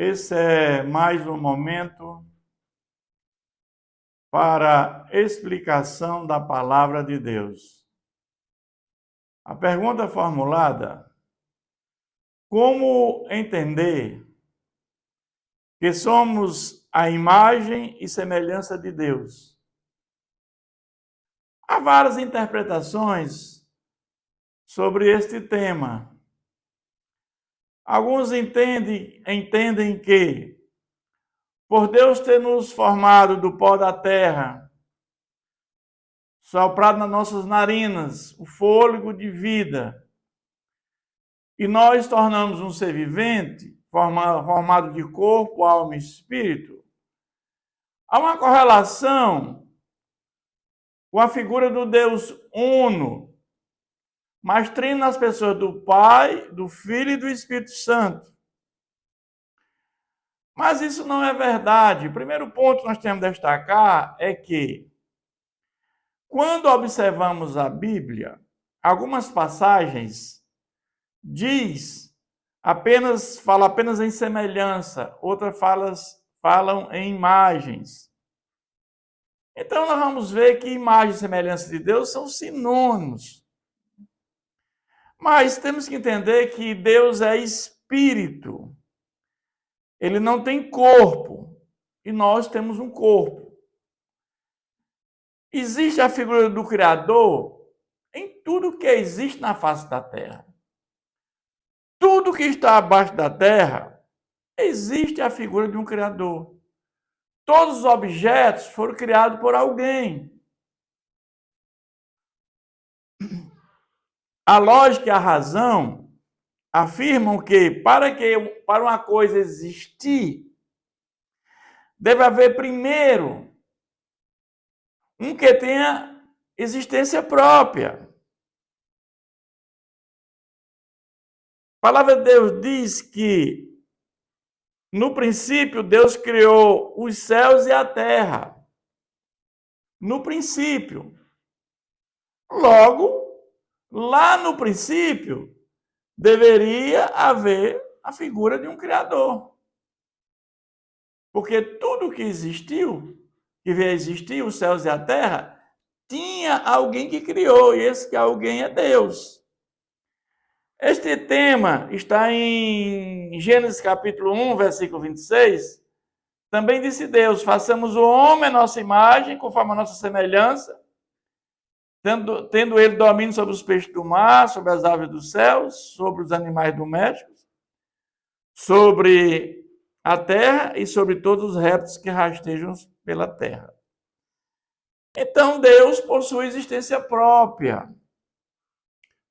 Esse é mais um momento para explicação da palavra de Deus. A pergunta formulada: como entender que somos a imagem e semelhança de Deus? Há várias interpretações sobre este tema. Alguns entendem que, por Deus ter nos formado do pó da terra, soprado nas nossas narinas o fôlego de vida, e nós tornamos um ser vivente, formado de corpo, alma e espírito, há uma correlação com a figura do Deus Uno, mas trino nas pessoas do Pai, do Filho e do Espírito Santo. Mas isso não é verdade. O primeiro ponto que nós temos que destacar é que, quando observamos a Bíblia, algumas passagens fala apenas em semelhança, outras falam em imagens. Então nós vamos ver que imagem e semelhança de Deus são sinônimos. Mas temos que entender que Deus é espírito. Ele não tem corpo, e nós temos um corpo. Existe a figura do Criador em tudo que existe na face da terra. Tudo que está abaixo da terra, existe a figura de um Criador. Todos os objetos foram criados por alguém. A lógica e a razão afirmam que para uma coisa existir, deve haver primeiro um que tenha existência própria. A palavra de Deus diz que, no princípio, Deus criou os céus e a terra. No princípio. Logo, lá no princípio, deveria haver a figura de um Criador. Porque tudo que existiu, que veio a existir, os céus e a terra, tinha alguém que criou, e esse que alguém é Deus. Este tema está em Gênesis capítulo 1, versículo 26. Também disse Deus: façamos o homem a nossa imagem, conforme a nossa semelhança, tendo ele domínio sobre os peixes do mar, sobre as aves dos céus, sobre os animais domésticos, sobre a terra e sobre todos os répteis que rastejam pela terra. Então Deus possui existência própria.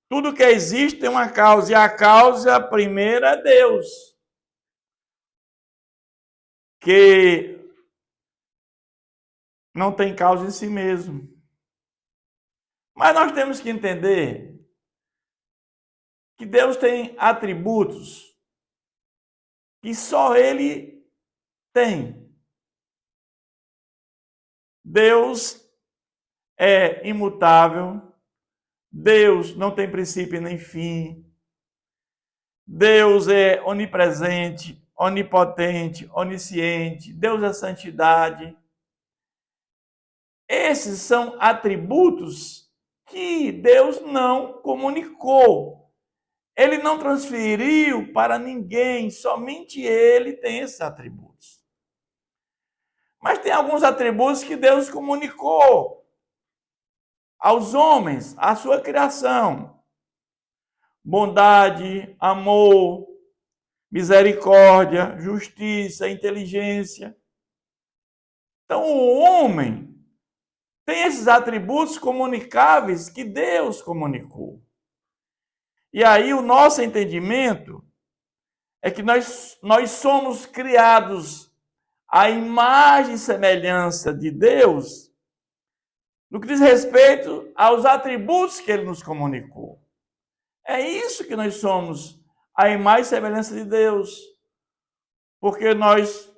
Tudo que existe tem uma causa, e a causa primeira é Deus, que não tem causa em si mesmo. Mas nós temos que entender que Deus tem atributos que só Ele tem. Deus é imutável. Deus não tem princípio nem fim. Deus é onipresente, onipotente, onisciente. Deus é santidade. Esses são atributos que Deus não comunicou. Ele não transferiu para ninguém, somente Ele tem esses atributos. Mas tem alguns atributos que Deus comunicou aos homens, à sua criação: bondade, amor, misericórdia, justiça, inteligência. Então o homem tem esses atributos comunicáveis que Deus comunicou. E aí o nosso entendimento é que nós somos criados à imagem e semelhança de Deus, no que diz respeito aos atributos que Ele nos comunicou. É isso que nós somos, a imagem e semelhança de Deus. Porque nós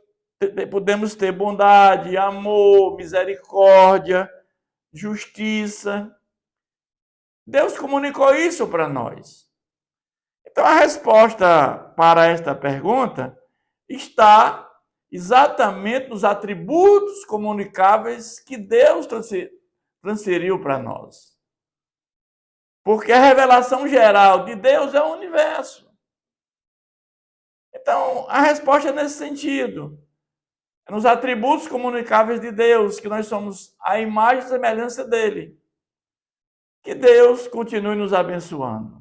podemos ter bondade, amor, misericórdia, justiça. Deus comunicou isso para nós. Então a resposta para esta pergunta está exatamente nos atributos comunicáveis que Deus transferiu para nós. Porque a revelação geral de Deus é o universo. Então, a resposta é nesse sentido. É nos atributos comunicáveis de Deus, que nós somos a imagem e semelhança dele. Que Deus continue nos abençoando.